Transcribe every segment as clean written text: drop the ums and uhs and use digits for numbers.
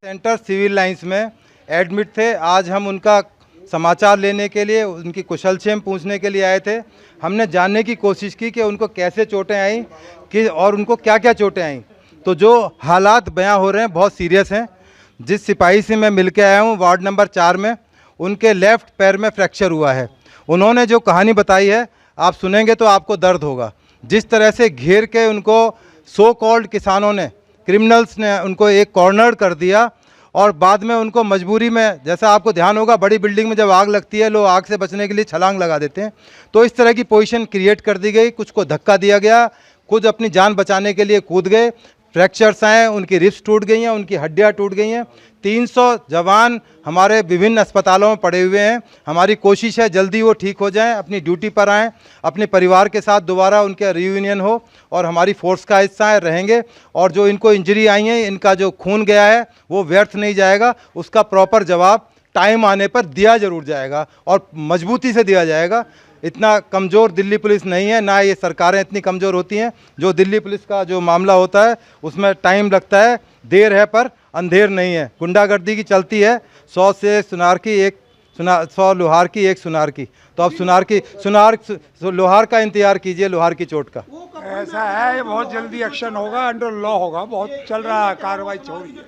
Centre civil lines में admit थे। आज हम उनका समाचार लेने के लिए, उनकी कुशलक्षेम पूछने के लिए आए थे। हमने जानने की कोशिश की कि उनको कैसे चोटें आई कि और उनको क्या क्या चोटें आई। तो जो हालात बयां हो रहे हैं बहुत सीरियस हैं। जिस सिपाही से मैं मिल के आया हूँ वार्ड नंबर 4 में, उनके लेफ़्ट पैर में फ्रैक्चर हुआ है। उन्होंने जो कहानी बताई है आप सुनेंगे तो आपको दर्द होगा। जिस तरह से घेर के उनको सो कॉल्ड किसानों ने, क्रिमिनल्स ने उनको एक कॉर्नर कर दिया और बाद में उनको मजबूरी में, जैसा आपको ध्यान होगा बड़ी बिल्डिंग में जब आग लगती है लोग आग से बचने के लिए छलांग लगा देते हैं, तो इस तरह की पोजीशन क्रिएट कर दी गई। कुछ को धक्का दिया गया, कुछ अपनी जान बचाने के लिए कूद गए। फ्रैक्चर्स आए, उनकी रिब्स टूट गई हैं, उनकी हड्डियां टूट गई हैं। 300 जवान हमारे विभिन्न अस्पतालों में पड़े हुए हैं। हमारी कोशिश है जल्दी वो ठीक हो जाएं, अपनी ड्यूटी पर आएँ, अपने परिवार के साथ दोबारा उनका रियूनियन हो और हमारी फोर्स का हिस्सा है, रहेंगे। और जो इनको इंजरी आई है, इनका जो खून गया है वो व्यर्थ नहीं जाएगा, उसका प्रॉपर जवाब टाइम आने पर दिया जरूर जाएगा और मजबूती से दिया जाएगा। इतना कमज़ोर दिल्ली पुलिस नहीं है, ना ये सरकारें इतनी कमज़ोर होती हैं। जो दिल्ली पुलिस का जो मामला होता है उसमें टाइम लगता है, देर है पर अंधेर नहीं है। गुंडागर्दी की चलती है, 100 से सुनार की एक 100 लोहार की एक सुनार की। तो अब लोहार का इंतजार कीजिए, लोहार की चोट का। ऐसा है, ये बहुत जल्दी एक्शन होगा, अंडर लॉ होगा, बहुत चल रहा है, कार्रवाई हो रही है।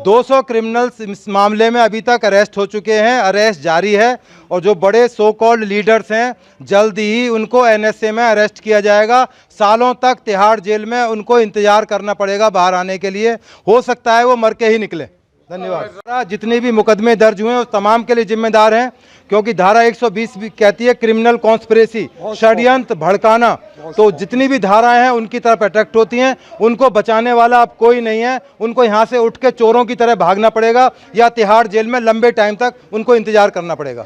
200 क्रिमिनल्स इस मामले में अभी तक अरेस्ट हो चुके हैं, अरेस्ट जारी है। और जो बड़े सो कॉल्ड लीडर्स हैं जल्द ही उनको एनएसए में अरेस्ट किया जाएगा। सालों तक तिहाड़ जेल में उनको इंतजार करना पड़ेगा बाहर आने के लिए। हो सकता है वो मर के ही निकले। धन्यवाद। जितने भी मुकदमे दर्ज हुए हैं उस तमाम के लिए जिम्मेदार हैं, क्योंकि धारा 120 भी कहती है क्रिमिनल कॉन्स्पिरेसी, षड्यंत्र, भड़काना। तो जितनी भी धाराएं हैं उनकी तरफ अट्रैक्ट होती हैं। उनको बचाने वाला अब कोई नहीं है। उनको यहाँ से उठ के चोरों की तरह भागना पड़ेगा या तिहाड़ जेल में लंबे टाइम तक उनको इंतजार करना पड़ेगा।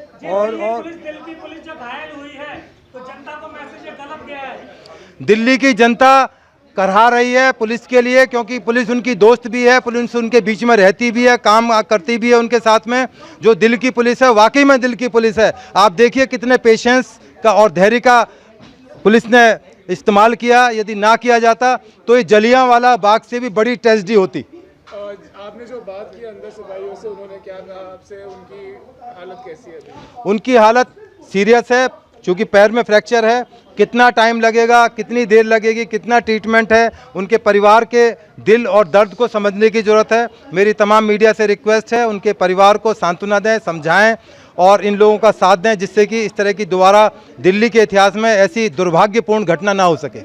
दिल्ली की जनता करहा रही है पुलिस के लिए, क्योंकि पुलिस उनकी दोस्त भी है, पुलिस उनके बीच में रहती भी है, काम करती भी है उनके साथ में। जो दिल की पुलिस है वाकई में दिल की पुलिस है। आप देखिए कितने पेशेंस का और धैर्य का पुलिस ने इस्तेमाल किया। यदि ना किया जाता तो ये जलियांवाला बाग से भी बड़ी ट्रेजेडी होती। आपने जो बात की अंदर सिपाहियों से, उन्होंने क्या कहा आपसे? उनकी हालत कैसी है? उनकी हालत सीरियस है, चूँकि पैर में फ्रैक्चर है। कितना टाइम लगेगा, कितनी देर लगेगी, कितना ट्रीटमेंट है, उनके परिवार के दिल और दर्द को समझने की ज़रूरत है। मेरी तमाम मीडिया से रिक्वेस्ट है, उनके परिवार को सांत्वना दें, समझाएं और इन लोगों का साथ दें, जिससे कि इस तरह की दोबारा दिल्ली के इतिहास में ऐसी दुर्भाग्यपूर्ण घटना ना हो सके।